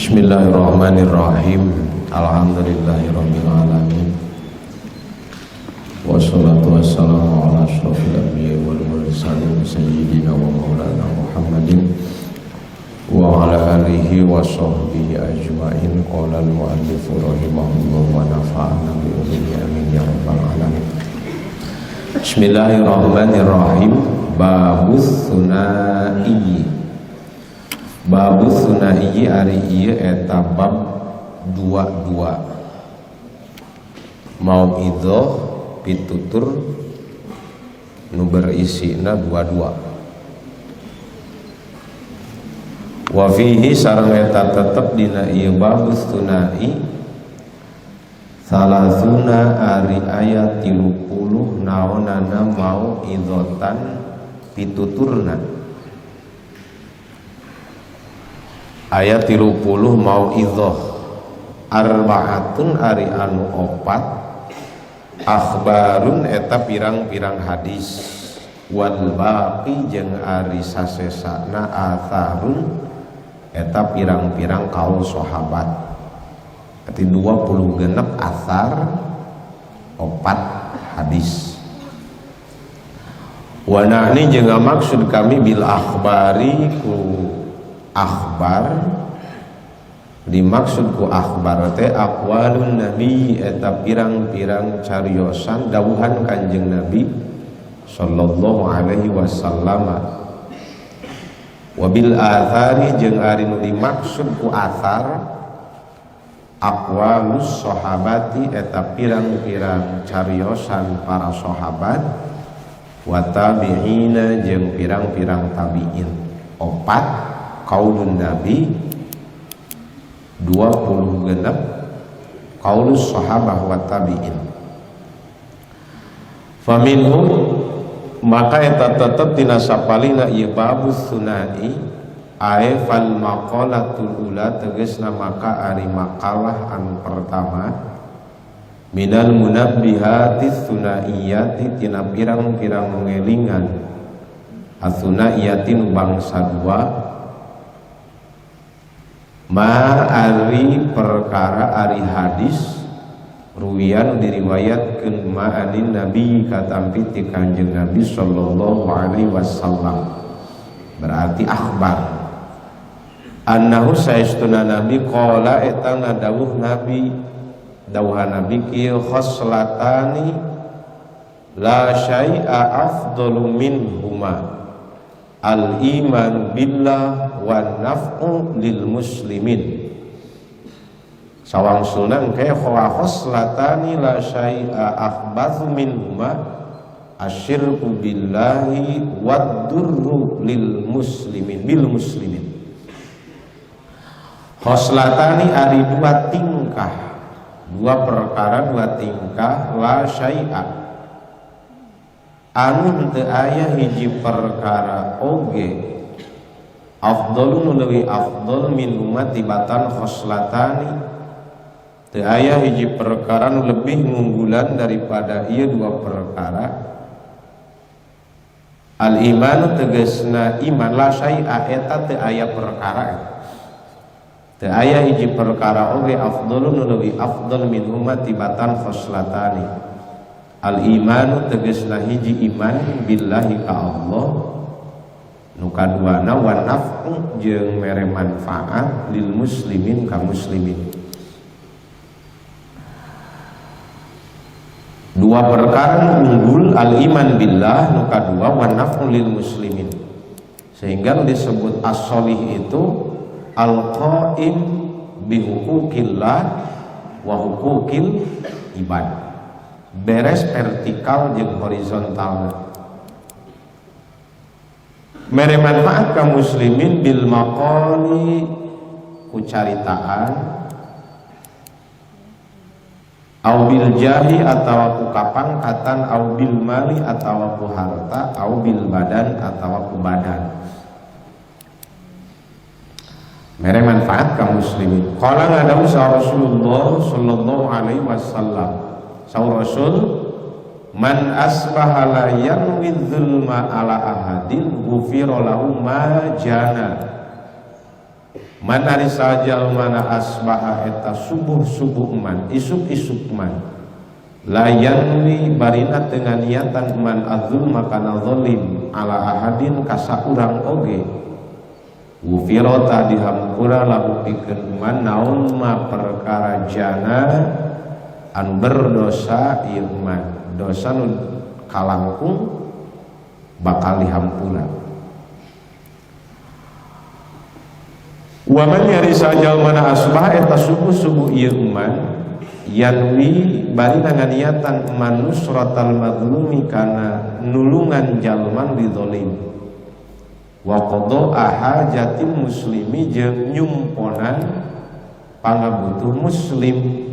Bismillahirrahmanirrahim. Alhamdulillahirabbil alamin. Wassalatu wassalamu ala asyrofil anbiya'i wal mursalin sayyidina wa maulana Muhammadin wa ala alihi wa sahbihi ajma'in. Qala al-mu'allif rahimahullah wa nafa'ana bi ulumi amin ya rabbal alamin. Bismillahirrahmanirrahim. Babus sunai. Babus sunai ari ieu eta bab 22. Mauidhah pitutur nu berisina 22. Wa fihi sareng eta tetep dina ieu babus sunai salasuna ari ayat 30 naonana mauidhatan pituturna. Ayat 30 mauidhah arba'atun ari anu opat akhbarun eta pirang-pirang hadis wal baqi jeung ari sasesana atharun eta pirang-pirang kaul sahabat. Berarti 20 genep athar opat hadis. Wa na'ni jeung maksud kami bil akhbari ku akhbar, dimaksud ku akhbar teh aqwalun nabi eta pirang-pirang cariosan dawuhan Kanjeng Nabi sallallahu alaihi wasallam. Wabil athari jeung ari nu dimaksud ku athar aqwalus sahabati eta pirang-pirang cariosan para sahabat wa tabi'ina jeung pirang-pirang tabi'in. Opat qaulun nabi 20 genep qaulus sahabah wa tabi'in. Faminhum maka eta tetep tina sapalina ieu babus sunai ae fal maqalatul ula tegasna maka ari makalah anu pertama minal munabbihatis sunaiyati tina pirang-pirang mengelingan as-sunaiyatin bangsa dua ma ari perkara ari hadis ruwiyan diriwayatkeun ma'anin nabi katampi ti Kanjeng Nabi sallallahu alaihi wasallam. Berarti akhbar annahu saestuna nabi qala eta ngadawuh nabi dawuhan nabi kieu khoslatani la syai'a afdalu minhuma al iman billah wa naf'u lil muslimin. Sawangsulna engke khoslatani la syai'a akhbathu minhuma asyirku billahi wad durru lil muslimin bil muslimin. Khoslatani ari dua tingkah, dua perkara, dua tingkah la syai'a anu teu aya hiji perkara oge afdalun leuwih afdal min umat tibatan khoslatani teu aya hiji perkara nu lebih ngunggulan daripada ieu dua perkara. Al iman tegasna iman la syai'a eta teu aya perkara teu aya hiji perkara oge afdalun leuwih afdal min umat tibatan khoslatani. Al imanu tegasna hiji iman billahi ka Allah nu kaduana wa naf'u jeung mere manfaat lil muslimin ka muslimin. Dua perkara unggul al iman billah nu kadua wa naf'u lil muslimin sehingga disebut as-sholih itu al qaim bi huquqillah wa huquqil ibad. Beres vertikal jeung horizontal mere manfaat ka muslimin bil maqali ku caritaan au bil jahi atawa ku kapangkatan au bil mali atawa ku harta au bil badan atawa ku badan. Mere manfaat ka muslimin. Qala ngadawu Rasulullah sallallahu alaihi wasallam. Saur Rasul man asbaha la yanwi dzulma ala ahadin ghufira lahu ma jana man ari sajal mana asbaha eta subuh-subuh man isuk-isuk man layanwi barina dengan niatan man adzul makana zalim ala ahadin kasa urang oge wufirota dihampura lahu pikeun man naon ma perkara jana anu berdosa ieu man dosa nu kalangkung bakal dihampura. Wa man yari sajal mana asbah eta subuh-subuh ieu man yanwi bari nganiatan man nusratal mazlumi kana nulungan jalman dizalim wa qada hajatin muslimi jeung nyumponan pangabutuh muslim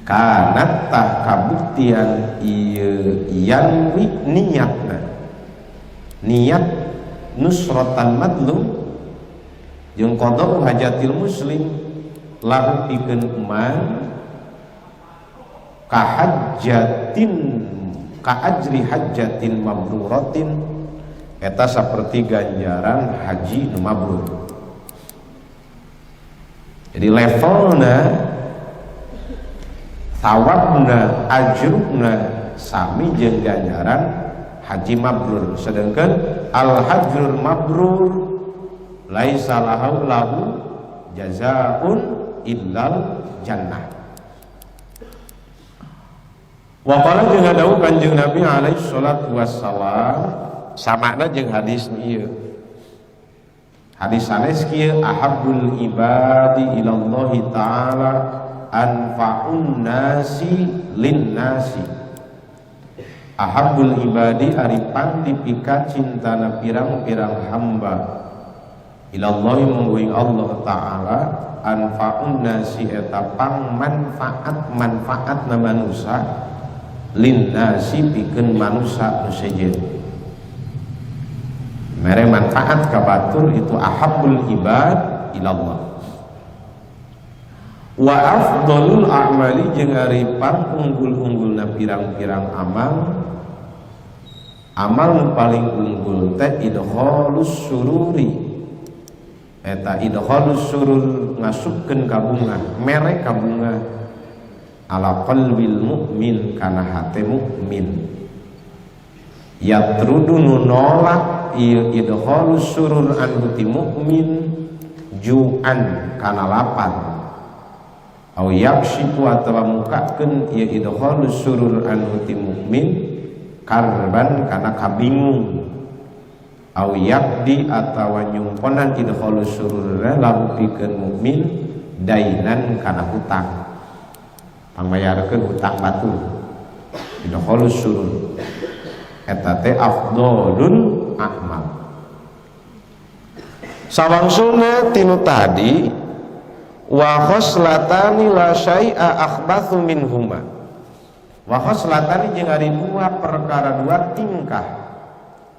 kana tah kabuktian ieu yanwi niatna niat nusratal mazlum jeung qada hajatil muslim lahu pikeun man kahajjatin kaajri hajjatin mabruratin eta saperti ganjaran haji nu mabrur. Jadi levelna thawabna ajruna sami jeung ganjaran haji mabrur, sedangkan al hajjul mabrur laisa lahu jazaun illal jannah. Wa qala jeung dawuh Kanjeng Nabi alaihi salatu wassalam samana jeung hadis ieu. Hadis sanes kieu ahabbul ibadi ilallahi taala anfa'un nasi lin nasi. Ahabbul ibadi ari pang dipika cintana pirang-pirang hamba ilallahi mungguing Allah taala anfa'un nasi eta pang manfaat na manusia lin nasi pikeun manusia nu sejen mere manfaat ka batur itu ahabbul ibad ilallah. Wa afdalul a'mali jeung ari pang unggul-unggulna pirang-pirang amal nu paling unggul teh idkhalus sururi eta idkhalus surur ngasupkeun ka bunga mere ka bunga ala qalbil mukmin kana hate mukmin yatrudu nu nolak ieu idkhalus surur anu ti mukmin ju'an kana lapar au yakshifu atawa mukakeun ieu idkhalus surur anu ti mukmin karban kana kabingung au yakdi atawa nyumponan idkhalus sururna lahu pikeun mukmin dainan kana hutang pangbayarkeun hutang batur idkhalus surur eta teh afdalul a'mal. Sawangsuna tinu tadi wa khoslatani la syai'a akhbathu minhuma wa khoslatani jeung ari dua perkara dua tingkah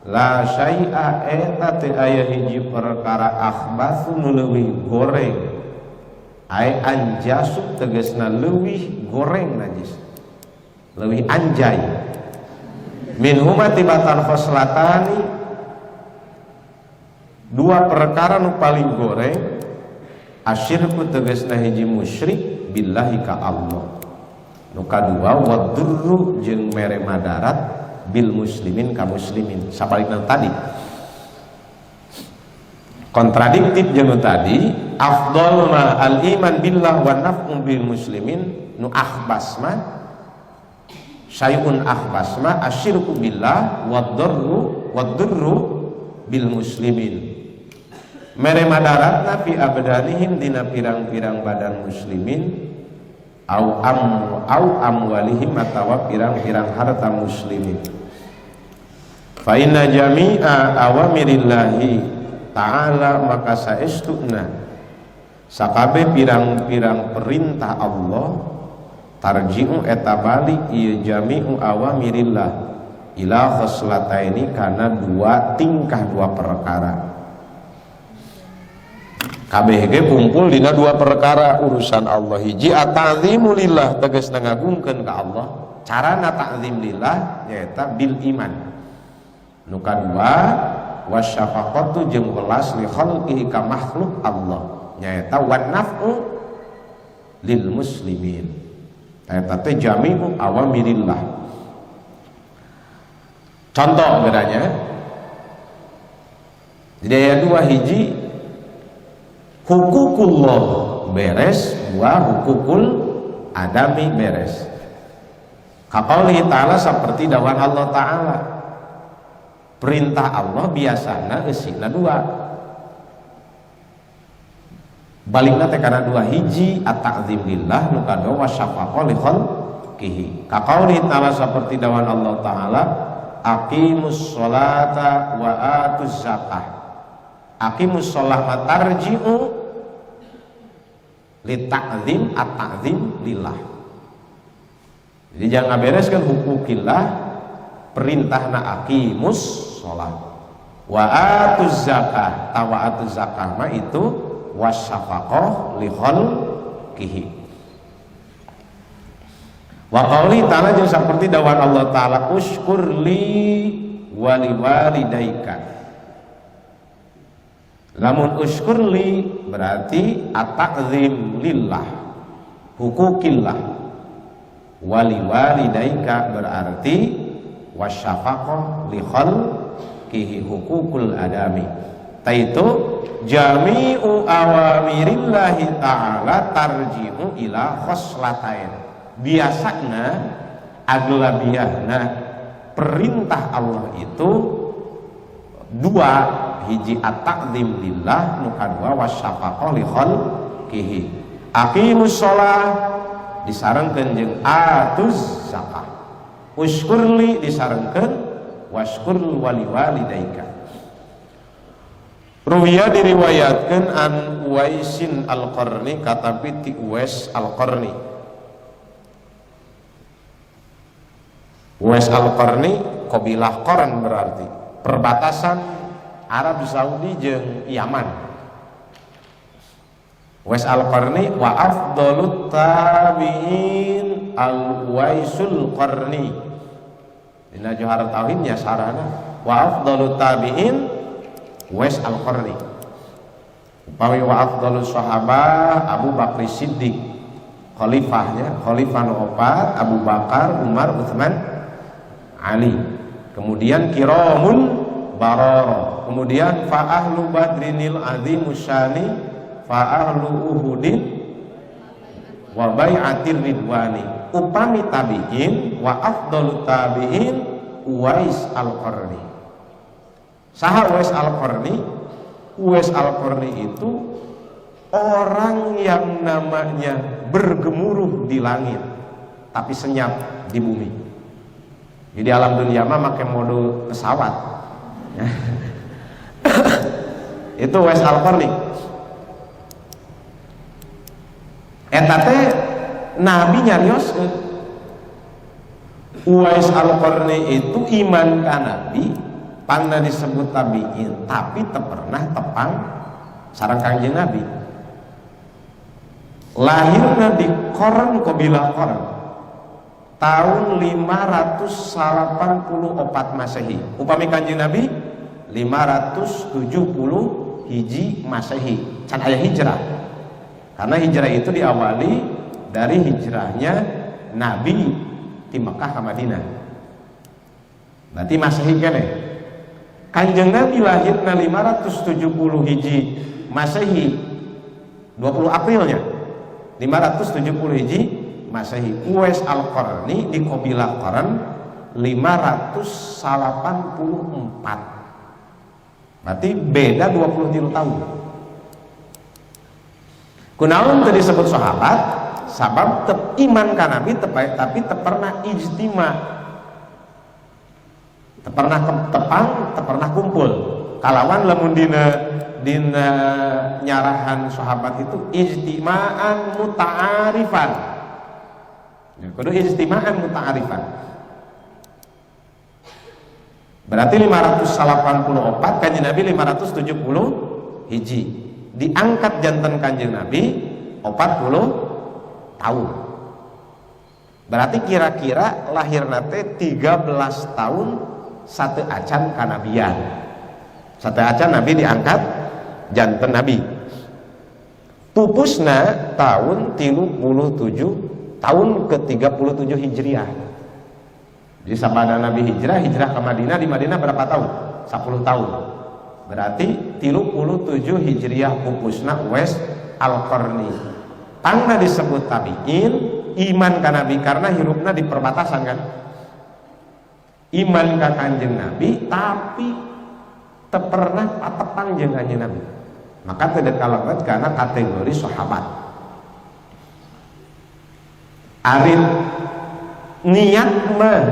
la syai'a eta teu aya hiji perkara akhbathu nu leuwih goreng ai anjasu tegasna leuwih goreng najis leuwih anjay minhuma tibatan khoslatani dua perkara nu paling goreng asyirku tegasna hiji musyrik billahi ka Allah nu kadua wadurru jeung mere madarat bil muslimin ka muslimin sabalikna tadi kontradiktif jeung tadi afdal ma al iman billah wa naf'u bil muslimin nu akhbas ma syai'un akhbas ma asyirku billah wadurru bil muslimin mere madaratna fi abdanihim dina pirang-pirang badan muslimin au amwalihim atawa pirang-pirang harta muslimin. Fa inna jami'a awamirillahi ta'ala maka saestuna sakabe pirang-pirang perintah Allah tarji'u eta balik ieu jami'u awamirillah ila khoslataini kana dua tingkah dua perkara kabeh ge kumpul dina dua perkara urusan Allah hiji at-ta'zimu lillah tegasna ngagungkeun ka Allah carana ta'zim lillah nyaeta bil iman nu kadua wasyafaqatu jeung welas li khalqihi ka makhluk Allah nyaeta wan naf'u lil muslimin eta teh jami'u awamirillah. Contoh bedanya jadi ayat 2 hiji hukukullah beres, dua hukukul adami beres. Kaqaulihi ta'ala seperti dawuh Allah Ta'ala. Perintah Allah biasana eusina dua. Balikna teh kana dua hiji at-ta'zim lillah nu kadua wasyafaqah li khalqihi. Kaqaulihi ta'ala seperti dawuh Allah Ta'ala aqimus sholata wa atuz zakah. Aqimus sholata tarji'u li ta'zim at-ta'zim lillah. Jadi jangan bereskan hukukillah perintahna aqimus sholat wa atuz zakah tawa atuz zakah mah itu wasyafaqah li khalqihi. Wa qauli ta'ala jeung saperti dawuh Allah Ta'ala usykur li wa liwalidayka. Lamun usykur li berarti at-ta'zim lillah hukukillah, wa liwalidayka berarti wasyafaqah li khalqihi hukukul adami. Taitu jami'u awamirillahi ta'ala tarji'u ila khoslatain. Biasana aglabiyahna perintah Allah itu dua, hiji at-ta'zim lillah nu kadua wasyafaqah li khalqihi. Aqimus shalah disarengkeun jeung atuz zakah. Usykurli disarengkeun washkur wali walidayka. Ruwiya diriwayatkeun an Uwaisin Al-Qarni katapi ti Uwais Al-Qarni. Uwais Al-Qarni qabilah Qarn berarti perbatasan Arab Saudi jeung Yaman. Uwais Al-Qarni wa afdalut tabi'in Al-Uwaisul Qarni. Dina Johar Tauhidnya sarana wa afdalut tabi'in Uwais Al-Qarni. Upami wa afdalus sahabah Abu Bakar Siddiq. Khalifahnya, khalifah nu opat Abu Bakar, Umar, Utsman, Ali. Kemudian kiramun barara. Kemudian fa ahlu badrinil azimus syani fa ahlu uhudin wa bai'atir ridwani. Upami tabi'in wa afdalut tabi'in Uwais Al-Qarni. Saha Uwais Al-Qarni? Uwais Al-Qarni itu orang yang namanya bergemuruh di langit tapi senyap di bumi. Jadi alam dunia mah make mode pesawat. Itu Uwais Al-Qarni. Eta teh Nabi nyarioskeun. Uwais Al-Qarni itu iman ka Nabi, pangna disebut tabi'in, tapi teu pernah tepang sareng Kangjeng Nabi. Lahirna di Qarn qabilah Qarn tahun 584 Masehi. Upami Kanjeng Nabi 570 hiji Masehi. Can aya hijrah. Karena hijrah itu diawali dari hijrahnya Nabi di Mekah ke Madinah. Berarti Masehi keneh. Kanjeng Nabi lahirna 570 hiji Masehi 20 Aprilnya 570 hiji Masehi. Uwais Al-Qarni di qabilah Qarn 584. Berarti beda 23 tahun. Kunaon tadi disebut sahabat? Sabab iman ka Nabi tapi teu pernah ijtima. Teu pernah tepang, teu pernah kumpul. Kalawan lamun dina nyarahan sahabat itu ijtima'an muta'arifan. Kudu ijtima'an muta'arifan. Berarti 584 Kanjeng Nabi 570 hiji. Diangkat janten Kanjeng Nabi 40 tahun. Berarti kira-kira lahir nate 13 tahun satu acan kanabian. sateacan Nabi diangkat janten Nabi pupusna tahun 37 tahun ke-37 Hijriah. Jadi sabana Nabi hijrah ke Madinah, di Madinah berapa tahun? 10 tahun. Berarti 37 Hijriah pupusna Uwais Al-Qarni. Pangna disebut tabi'in, iman ka Nabi karena hirupna di perbatasan kan. Iman ka Kanjeng Nabi tapi teu pernah patepang jeung Kanjeng Nabi. Maka teu kalebet karena kategori sahabat. Ari niat mah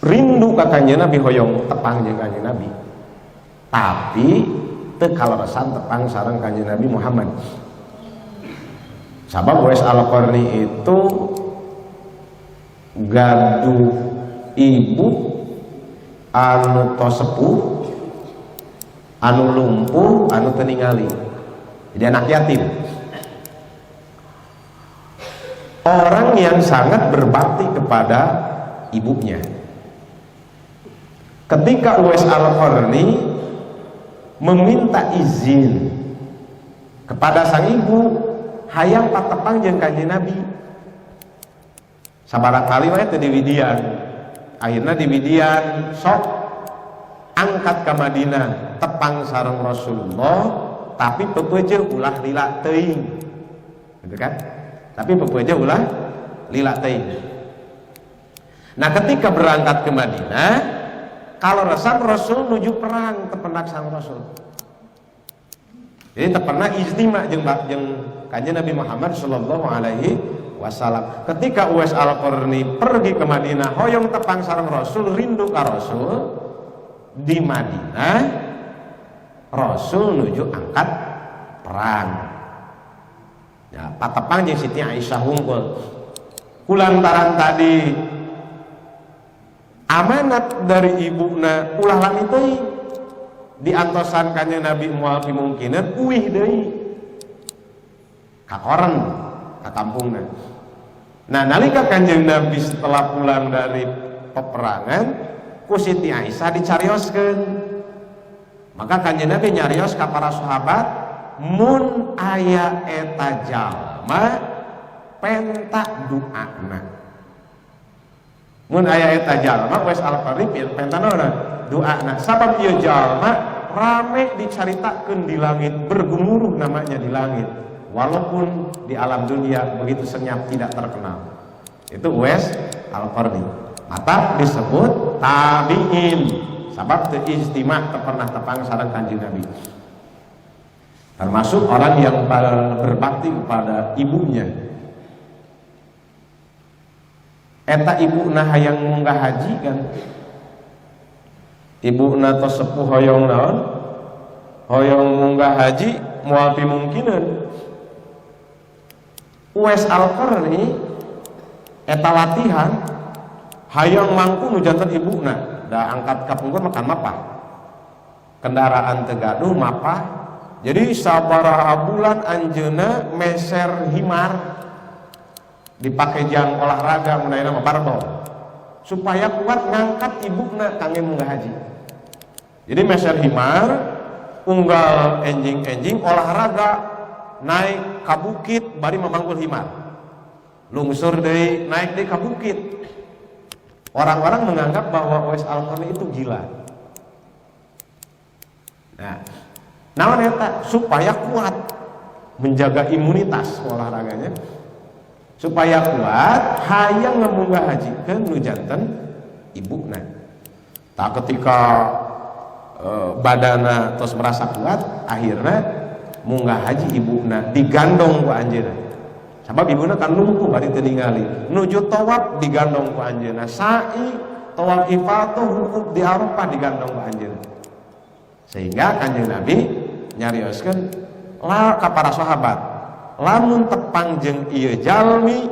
rindu ka Kanjeng Nabi hoyong tepang jeung Kanjeng Nabi. Tapi teu kaleresan tepang sareng Kanjeng Nabi Muhammad. Sabab Uwais Al-Qarni itu gaduh ibu anu tos sepuh, anu lumpuh, anu teu ningali. Jadi anak yatim. Orang yang sangat berbakti kepada ibunya. Ketika Uwais Al-Qarni meminta izin kepada sang ibu hayang patepang jeung Kanjeng Nabi, sabaraha kali we teu diwidian. Akhirna diwidian sok angkat ke Madinah tepang sareng Rasulullah, tapi peupeujeuh ulah lila teuing. Gitu kan? Tapi peupeujeuh ulah lila teuing. Nah, ketika berangkat ke Madinah, kalau resan Rasul nuju perang tependak sang Rasul. Jadi tepena ijtima jeung Kanjeng Nabi Muhammad sallallahu alaihi wasallam. Ketika Uwais Al-Qarni pergi ke Madinah hoyong tepang sareng Rasul, rindu ka Rasul, di Madinah Rasul nuju angkat perang. Ya, patepang jeung Siti Aisyah hungkul. Kulantaran tadi amanat dari ibuna ulah lami teuing diantosan Kanjeng Nabi moal pimungkineun uih deui ka koren ka kampungna. Nah, nalika Kanjeng Nabi setelah pulang dari peperangan ku Siti Aisyah dicarioskeun, maka Kanjeng Nabi nyarios ka para sahabat, mun aya eta jalma penta doana. Mun aya eta jalma Uwais Al-Qarni penta naon? Doana. Sabab ieu jalma rame dicaritakeun di langit, bergemuruh namanya di langit. Walaupun di alam dunia begitu senyap tidak terkenal. Itu Uwais Al-Qarni. Mata disebut tabi'in. Sabab teu ijtima, teu pernah tepang sareng Kanjeng Nabi. Termasuk orang yang berbakti kepada ibunya. Eta ibuna hayang munggah haji kan. Ibuna tos sepuh hoyong naon? Hoyong munggah haji moal pimungkineun. Uwais Al-Qarni eta latihan hayang mangku nu janten ibuna, da angkat ka pungkur makan mapah. Kendaraan teu gaduh mapah. Jadi sabaraha bulan anjeunna meser himar dipakai jang olahraga menaina mah barbel supaya kuat ngangkat ibuna kangge munggah haji. Jadi meser himar, unggal enjing-enjing olahraga naik ka bukit bari memanggul himar. Lungsur deui naik deui ka bukit. Orang-orang menganggap bahwa Uwais Al-Qarni itu gila. Nah, naon eta supaya kuat menjaga imunitas olahraganya. Supaya kuat hayang ngamunggah hajikeun nu janten ibuna. Tak ketika badana tos merasa kuat, akhirnya munggah haji ibuna digandong ku anjeunna. Sabab ibuna kan lumpuh bari teu ningali. Nuju tawaf digandong ku anjeunna, sa'i tawaf ifadah wukuf di Arafah digandong ku anjeunna. Sehingga Kanjeng Nabi nyarioskeun la ka para sahabat, lamun tepang jeung ieu jalmi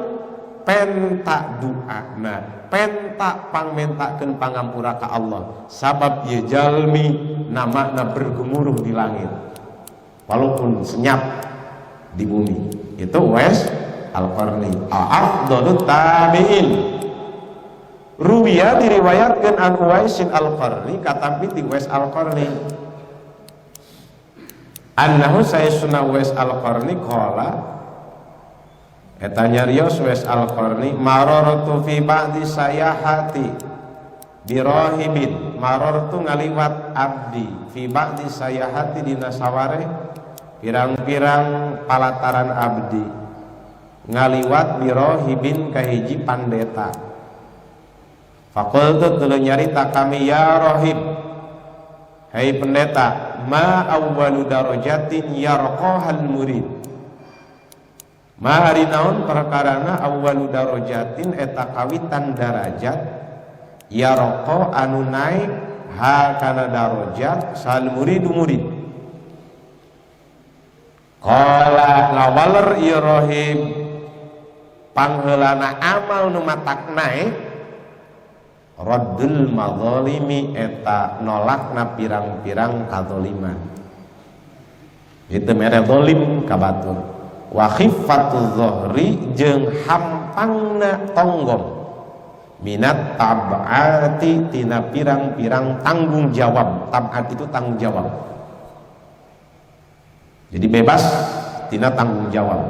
penta doana, penta pangmentakeun pangampura ka Allah. Sabab ieu jalmi namana bergemuruh di langit walaupun senyap di bumi. Itu Uwais Al-Qarni, afdalut tabi'in. Ruwiya diriwayatkeun an Uwaisin Al-Qarni katampi ti Uwais Al-Qarni annahu sayyiduna Uwais Al-Qarni qala eta nyarios Uwais Al-Qarni marartu fi ba'di sayahati birahibin marartu ngaliwat abdi fi ba'di sayahati dina saware pirang-pirang palataran abdi ngaliwat birahibin kahiji pandeta faqultu tuluy nyarita kami ya rahib hai pendeta ma awwalu darajatin yarqahal murid ma hari naon perkarana awwalu darajatin eta kawitan darajat yarqa anu naik ha kana darajat sal muridu murid qala lawaler ieu rahib pangheulana amal nu matak naik raddul madzalimi eta nolakna pirang-pirang kadzaliman itu mere zalim ka batur wa khiffatuz dhahri jeung hampangna tonggong minat tab'ati tina pirang-pirang tanggung jawab tab'at itu tanggung jawab jadi bebas tina tanggung jawab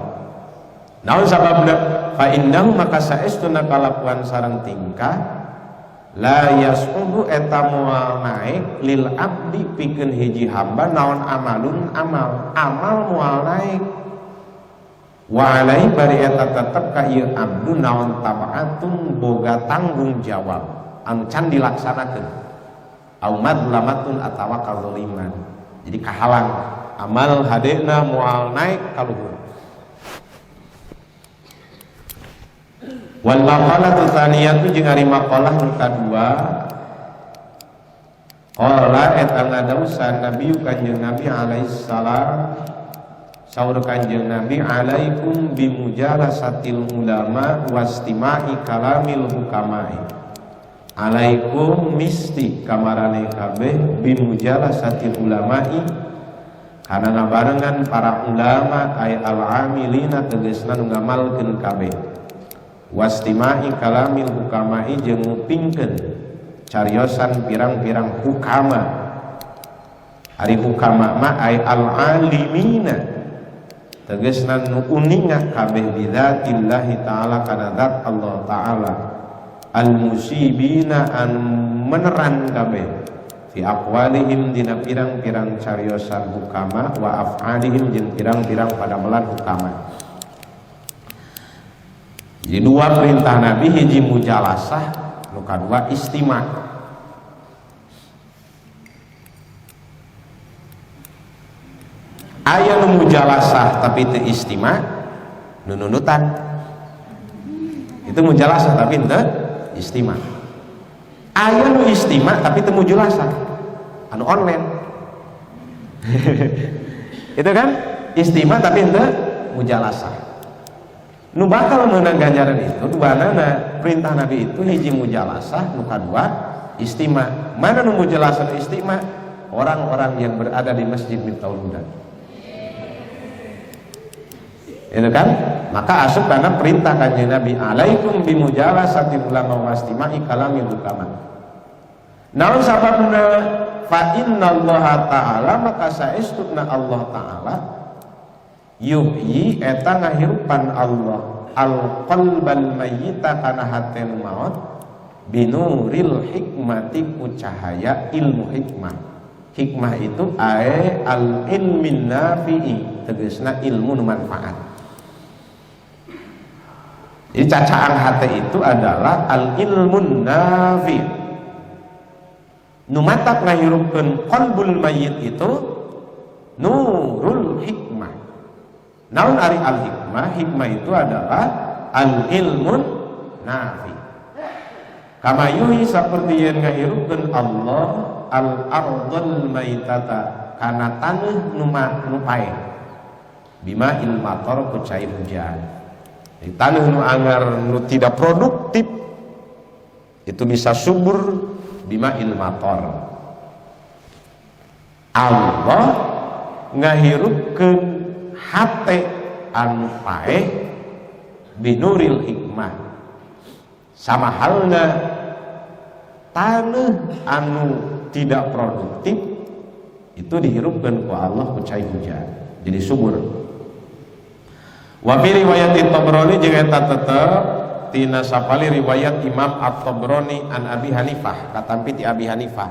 naon sababna fa indahu maka saestuna kalakuan sareng tingkah la yasubu eta moal naik lil abdi pikeun hiji hamba naon amalun amal moal naik wa alai bari eta tetep ka ieu abdu naon tabaatun boga tanggung jawab anu can dilaksanakeun au madlamatun atawa kadzaliman jadi kahalang amal hadena moal naik kaluhur wal maqalatu tsaniyatu jeung ari maqalah nu kadua qala eta ngadausan nabi kanjeng nabi alaihi salam saur kanjeng nabi alaikum bimujalasatil ulama wastima'i kalamil hukama'i alaikum misti kamarane kabeh bimujalasatil ulama'i kana ngabarengan para ulama ay al-amilina tegasna nu ngamalkeun kabeh wastima'i kalamil hukama'i jeung ngupingkeun cariosan pirang-pirang hukama ari hukama mah ay al-alimina tegasna nu uninga kabeh bidzatillahi ta'ala kana zat Allah ta'ala al-musibina an meneran kabeh fi aqwalihim dina pirang-pirang cariosan hukama wa af'alihim jeung pirang-pirang padamelan hukama. Jadi dua perintah Nabi hiji mujalasah nu kadua istima. Aya nu mujalasah tapi teu istima nu nunutan. Itu mujalasah tapi teu istima. Aya nu istima tapi teu mujalasah anu online. Itu kan istima tapi teu mujalasah. Nu bakal meunang ganjaran itu duanana perintah Nabi itu hiji mujalasah nu kadua istima. Mana nu mujalasah istima? Orang-orang yang berada di Masjid Miftahul Huda. Itu kan? Maka asup kana perintah kanjeng Nabi alaikum bimujalasati ulama wastima'i kalamil hukama. Naon sababna fa innallaha ta'ala maka saestuna Allah ta'ala yuhyi eta ngahirupan Allah al-qalbal mayyita kana hate nu maot binuril hikmati ku cahaya ilmu hikmah. Hikmah itu ae al ilmin nafi'i tegasna ilmu nu manfaat. Jadi cacaang hate itu adalah al ilmun nafi'. Nu matak ngahirupkeun qalbul mayyit itu nurul hikmah. Naon ari al hikmah? Hikmah itu adalah al ilmun nafi. Kama yuhi saperti yang ngahirupkeun Allah al ardul maitata kana taneuh nu pae bima il matar ku cai hujan. Di taneuh nu anggar nu tidak produktif itu bisa subur bima il matar. Allah ngahirupkeun hate anu pae binuril hikmah sama halna tanah anu tidak produktif itu dihirupkeun ku Allah ku cai hujan jadi subur. Wa fi riwayat Tabrani jeung eta tetep tina sapali riwayat Imam At-Tabrani an Abi Hanifah katampi ti Abi Hanifah.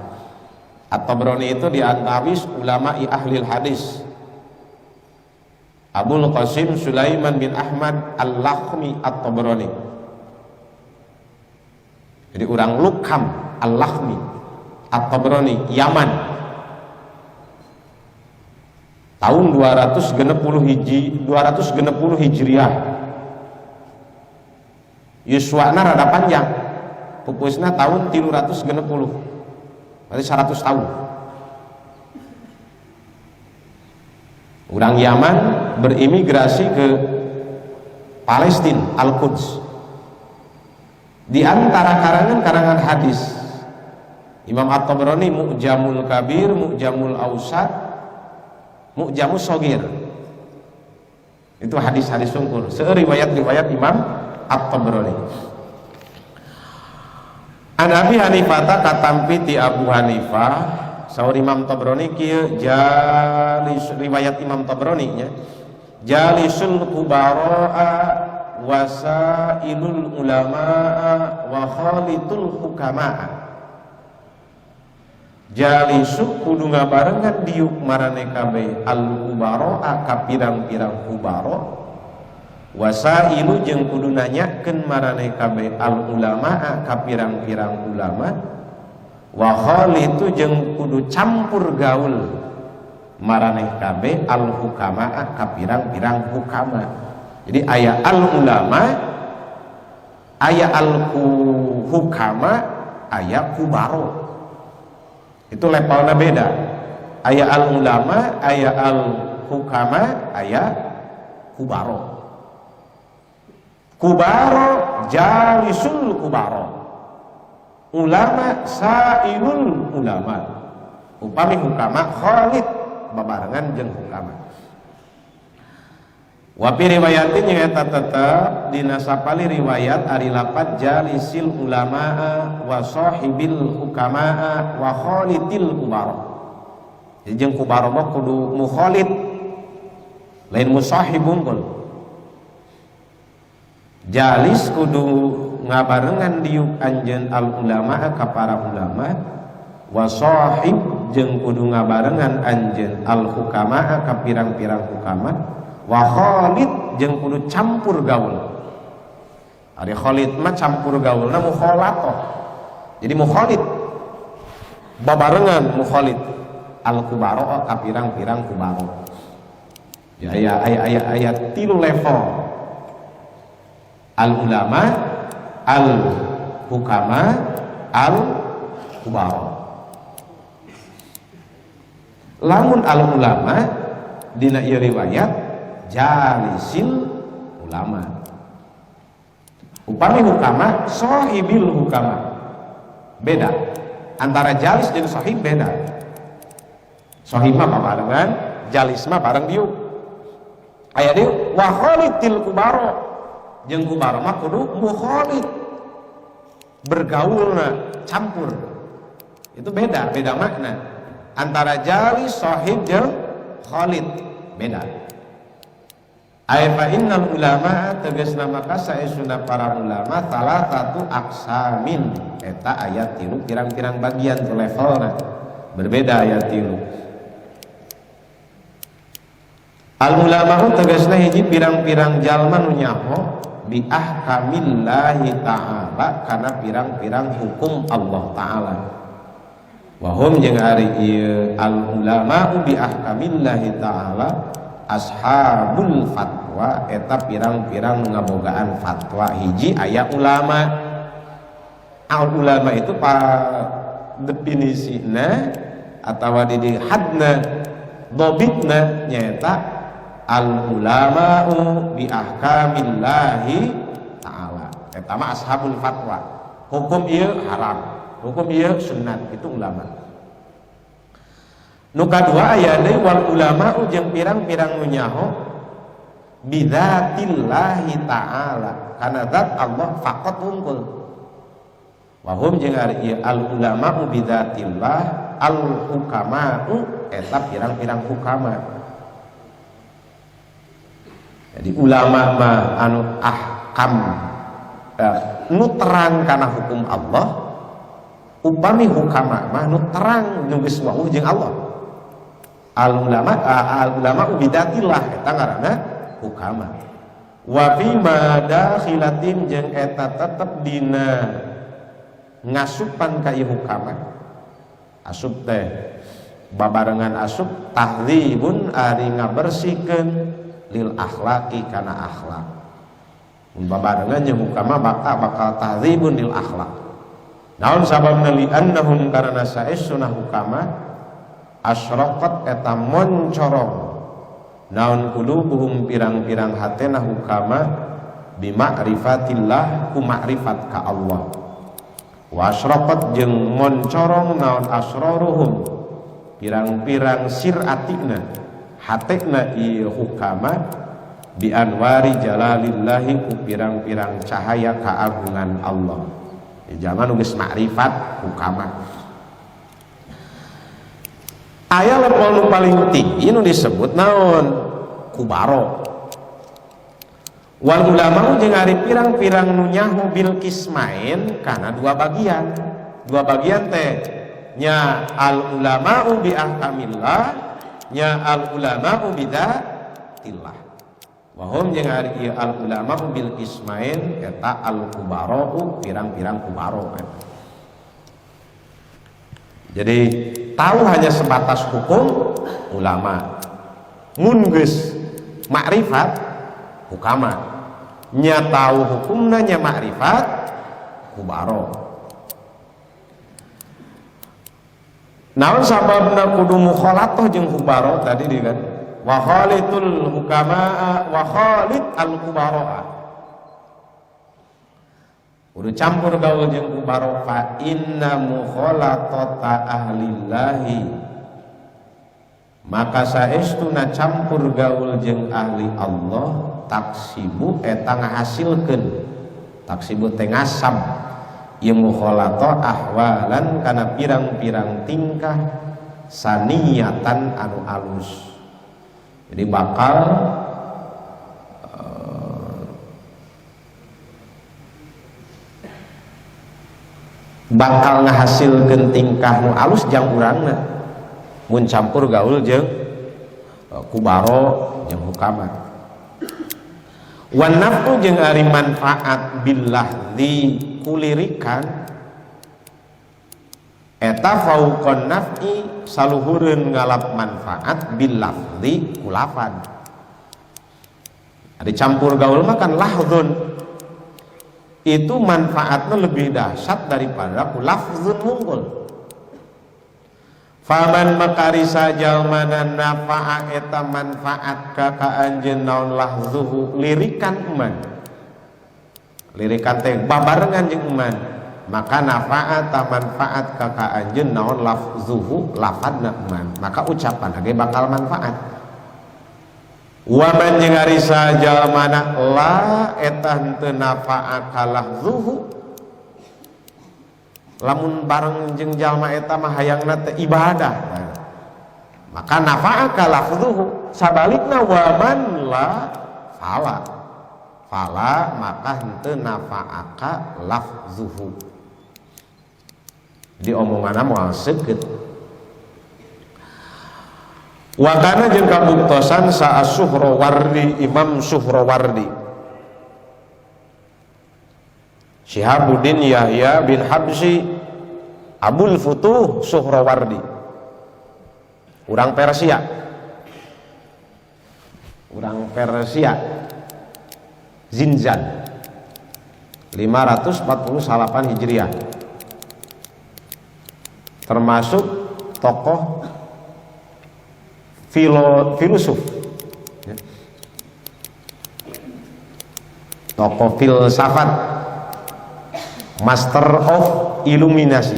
At-Tabrani itu diantaris ulama ahli hadis. Abul Qasim Sulaiman bin Ahmad Al-Lakhmi At-Tabrani. Jadi orang Lukham Al-Lakhmi At-Tabrani Yaman. Tahun 260 Hijriah. Yuswana rada panjang. Pupusna tahun 360. Berarti 100 tahun. Orang Yaman berimigrasi ke Palestina, Al-Quds. Di antara karangan hadis Imam At-Tabrani Mu'jamul Kabir, Mu'jamul Awsat, Mu'jamus Shogir. Itu hadis-hadis sungkur. Riwayat-riwayat Imam At-Tabrani. An Abi Hanifah katampi ti Abu Hanifah saur Imam Tabrani kieu jalis riwayat Imam Tabrani nya jalisul kubara'a wasailul ulama'a wa khalitul hukama'a. Jalisu kudu ngabarengan diuk marane kabeh al-kubara'a ka pirang-pirang kubara wasailu jeung kudu nanyakeun marane kabeh al-ulama'a ka pirang-pirang ulama wa khalitu jeung kudu campur gaul marane kabeh al-hukama'a ka pirang-pirang hukama. Jadi aya al-ulama, aya al-hukama, aya kubaro. Itu levelnya beda. Aya al-ulama, aya al-hukama, aya kubaro. Kubaro jalisul kubaro. Ulama sairul ulama. Upami hukama khalid babarengan jeung hukama. Wa fi riwayatin nyaeta tetep dina sapali riwayat ari lapat jalisil ulamaa wa sahibil hukamaa wa khalidil kubara. Jadi jeung kubara mah kudu mukhalid lain musahib unggul. Jalis kudu ngabarengan diuk anjeun al ulamaa ka para ulama wa sahib jeung kudu ngabarengan anjeun al hukamaa ka pirang-pirang hukama wa khalid jeung kudu campur gaul. Ari khalid mah campur gaulna mukhalatoh. Jadi mukhalid babarengan mukhalid al kubaro ka pirang-pirang kubaro. Ya aya 3 level. Al ulama, al hukama, al kubaro. Lamun al ulama dina ieu riwayat jalisil ulama. Upami hukama sahibil hukama. Beda. Antara jalis jeung sahib beda. Sahib mah babarengan, jalis mah bareng diuk. Aya diuk wa khalidil kubaro. Jeung kubaro mah kudu mukhalid. Bergaulna campur. Itu beda makna. Antara jalis, sahib jeung khalid beda. Aifa innal ulama tegasna maka saesuna para ulama salah satu aksamin eta ayat 3 pirang-pirang bagian tu levelna berbeda ayat 3. Al ulama tegasna hiji pirang-pirang jalma nu nyaho bi ahkamillahi ta'ala kana pirang-pirang hukum Allah taala. Wa hum jeung ari ieu al ulama bi ahkamillahi ta'ala ashabul fatwa eta pirang-pirang ngabogaan fatwa. Hiji aya ulama. Al ulama itu definisina atawa di hadna dobitna nyaeta al ulama'u bi ahkamillahi ta'ala. Eta mah ashabul fatwa. Hukum ieu haram, hukum ieu sunnat, itu ulama. Nu kadua aya deui wal ulama'u jeung pirang-pirang nu nyaho bidzatillahi ta'ala kana zat Allah faqat unggul. Wahum jeung ari al ulama'u bidatillah al hukama'u eta pirang-pirang hukama. Jadi ulama mah anu ahkam nu terang kana hukum Allah, upami hukama mah nu terang nu geus wauh jeung Allah. Al ulama bidatillah eta ngaranna hukama. Wa fi ma dakhilatin jeung eta tetep dina ngasupan ka ieu hukama. Asup teh babarengan asup tahdzibun ari ngabersihkeun lil akhlaqi kana akhlak. Babarengan jeung hukama bakal tahdzibun lil akhlak. Naon sababna li annahum karana saessuna hukama asyraqat eta moncorong naon qulubuhum pirang-pirang hatena hukama bi ma'rifatillah ku ma'rifat ka Allah. Wa asyraqat jeung moncorong naon asraruhum pirang-pirang siratina hatena ieu hukama bi anwari jalalillahi ku pirang-pirang cahaya kaagungan Allah. Jangan geus makrifat hukama. Aya level nu paling tinggi nu disebut naon kubaro. Wal ulama jeung ari pirang-pirang nu nyaho bil kismain kana dua bagian. Dua bagian teh nya al ulama'u bi ahkamillah, nya al ulama'u bidatillah. Wahum jeung ari al ulama'u bil kismain eta al kubaro pirang-pirang kubaro. Jadi tahu hanya sebatas hukum ulama. Mun geus makrifat hukama, nya tahu hukumna nya makrifat kubaro. Naon sababna kudu mukhalatoh jeung kubaro tadi di kan wa khalitul hukamaa wa khalid al kubaroa. Kudu campur gaul jeung kubaro fa inna mukhalatata ahlillahi, maka saestuna campur gaul jeung ahli Allah taksibu eta ngahasilkeun, taksibu teh ngasab ieu mukhalata ahwalan kana pirang-pirang tingkah saniyatan anu alus. Jadi bakal ngahasilkeun tingkah nu alus jang urangna mun campur gaul jeung kubaro jeung hukama. Wan naf'u jeung ari manfaat billah di kulirikan eta fauqon naf'i saluhureun ngalap manfaat billah di kulafan. Ada campur gaul mah kan lahdun itu manfaatnya lebih dahsyat daripada lafzun mungkul. Faman makarisa jalmana nafa'a eta manfaat ka anjeun naon lahzuhu lirikan eman. Lirikan teh babarengan jeung eman, maka nafa'a ta manfaat ka anjeun naon lafzuhu lafadna eman, maka ucapan ge bakal manfaat. Wa man jeung ari sajalmana la eta henteu nafa'a ka lahzuhu, lamun bareng jeung jalma eta mah hayangna teh ibadah, maka nafa'a ka lafzuhu. Sabalikna wa man la fala maka henteu nafa'a ka lafzuhu. Di omonganna moal seukeut. Wa kana jeung kabuktosan sa Suhrawardi, Imam Suhrawardi, Syihabuddin Yahya bin Habsyi Abul Futuh Suhrawardi, urang Persia, Zinjan 548 Hijriah, termasuk tokoh filosof, tokoh filsafat, master of illuminasi.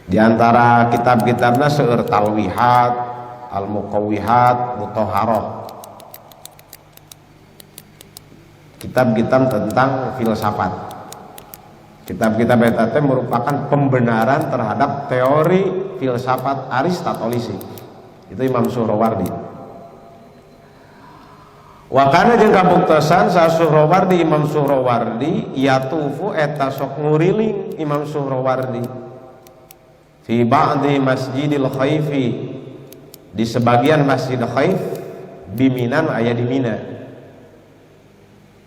Di antara kitab-kitabnya seueur Talwihat, Al-Muqawwihat, Mutahharah, kitab-kitab tentang filsafat. Kitab-kitab eta teh merupakan pembenaran terhadap teori filsafat Aristotelis. Itu Imam Suhrawardi. Wa kana jeung kabuktosan sa Suhrawardi Imam Suhrawardi yatufu eta sok nguriling Imam Suhrawardi fi ba'di Masjidil Khaifi di sebagian Masjid Khaif biminan aya di Mina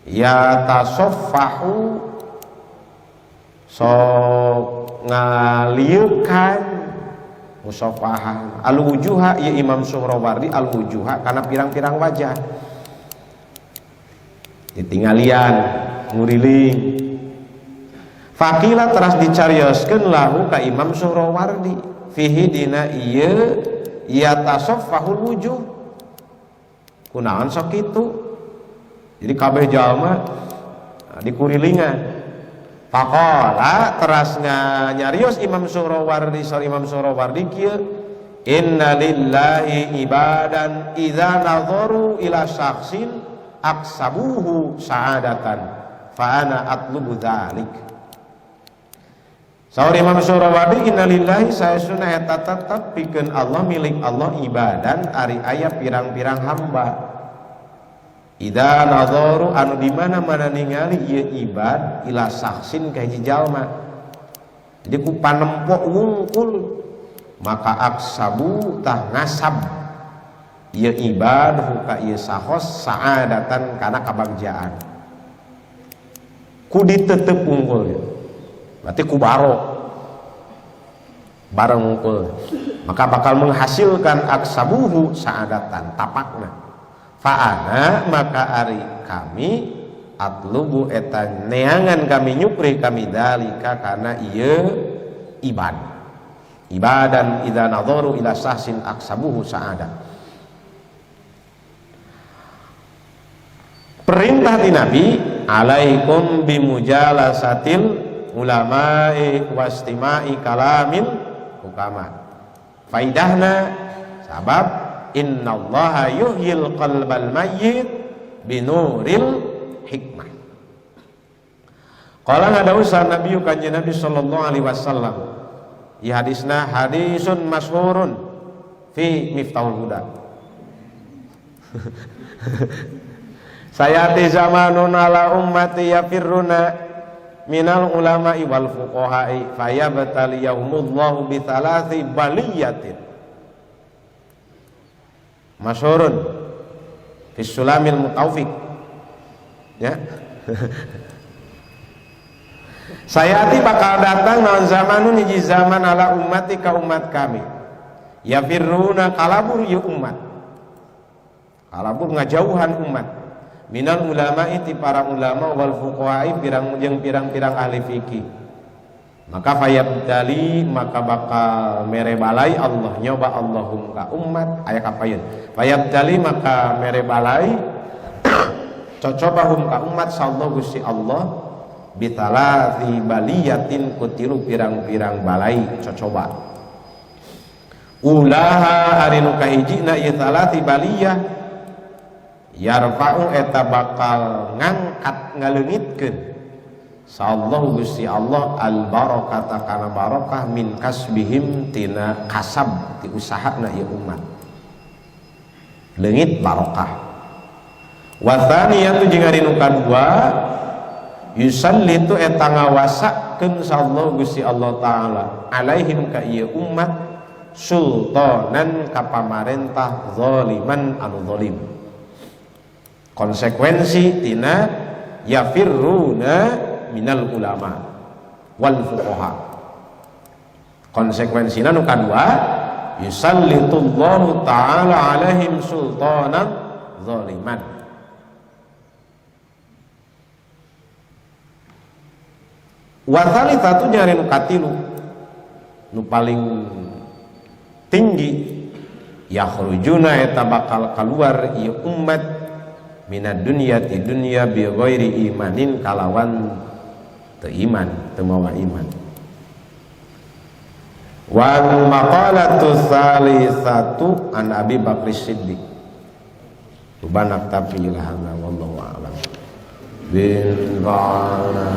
ya tasaffahu sok ngalieukan musafahan al-wujuha ya Imam Suhrawardi al-wujuha karena pirang-pirang wajah ditinggalian nguriling fakila teras dicarioskeun lahu ka Imam Suhrawardi fihi dina ieu ya tasaffahul wujuh kunaon sok kitu jadi kabeh jalma dikurilingan. Faqala teras nyarios Imam Suhrawardi kieu inna lillahi ibadan idza nadharu ila syakhsin aksabuhu sa'adatan fa ana atlubu dzalik. Saur Imam Suhrawardi inna lillahi saesuna eta tetep pikeun Allah milik Allah ibadan ari aya pirang-pirang hamba idza nadharu anu di mana-mana ningali ieu ibad ila saksin ka hiji jalma jadi ku panempo wungkul maka aksabu tah ngasab ieu ibad huka ieu sahos saadatan kana kabagjaan ku ditetep unggul berarti ku bareng unggul maka bakal menghasilkan aksabuhu saadatan tapakna fa'ana maka ari kami atlubu eta neangan kami nyupri kami dalika karena ieu ibadan idza nadharu ila sahsin aksabuhu sa'ada. Perintah di Nabi alaikum bimujalasatil ulama'i wastima'i kalamil hukama faidahna sabab innallaha yuhyil qalbal mayyit binuril hikmah. Qala ngadawusan Nabi kanjeng Nabi sallallahu alaihi wasallam di hadisna hadisun masyhurun fi Miftahul Huda. Sayati zamanun ala ummati yafirruna minal ulama'i wal fuqaha'i fayabtaliyahumullahu bi thalathi baliyatin masyhurun fi sulamil mutawfiq ya. Sayati bakal datang naon zamanun hiji zaman ala ummati ka umat kami yafirruna kalabur ya umat kalabur ngajauhan umat minal ulama'i ti para ulama wal fuqaha'i pirang-pirang ahli fikih maka fayabdali maka bakal merebalai Allah nyoba Allahum ka umat aya kapayeun fayabdali maka merebalai cocobahum ka umat sallallahu Gusti Allah bitalati baliyatin kutiru pirang-pirang balai cocoba ulaha ari nu kahijina ieu talati baliyah yarfa'u eta bakal ngangkat ngaleungitkeun sallallahu Gusti Allah al barakata kana barakah min kasbihim tina kasab ti usahana ieu umat leungit barakah wa tsaniyatu jeung ari nu kadua yusallitu eta ngawasakeun sallallahu Gusti Allah taala alaihim ka ieu umat sultanan ka pamarentah zaliman anu zalim konsekuensi tina yafirruna minal ulama wal fuqaha konsekuensina nu kadua yusallitullahu ta'ala alaihim sultanan zaliman wa tsalitsatu nyari nu katilu nu paling tinggi yakhrujuna eta bakal keluar ieu umat minad dunya ti dunya bi ghairi imanin kalawan teu iman teu mawa iman wal maqalatu tsalitsatu an Abi Bakr Siddiq tubanak tapi ilahana wallahu a'lam bin ba'ana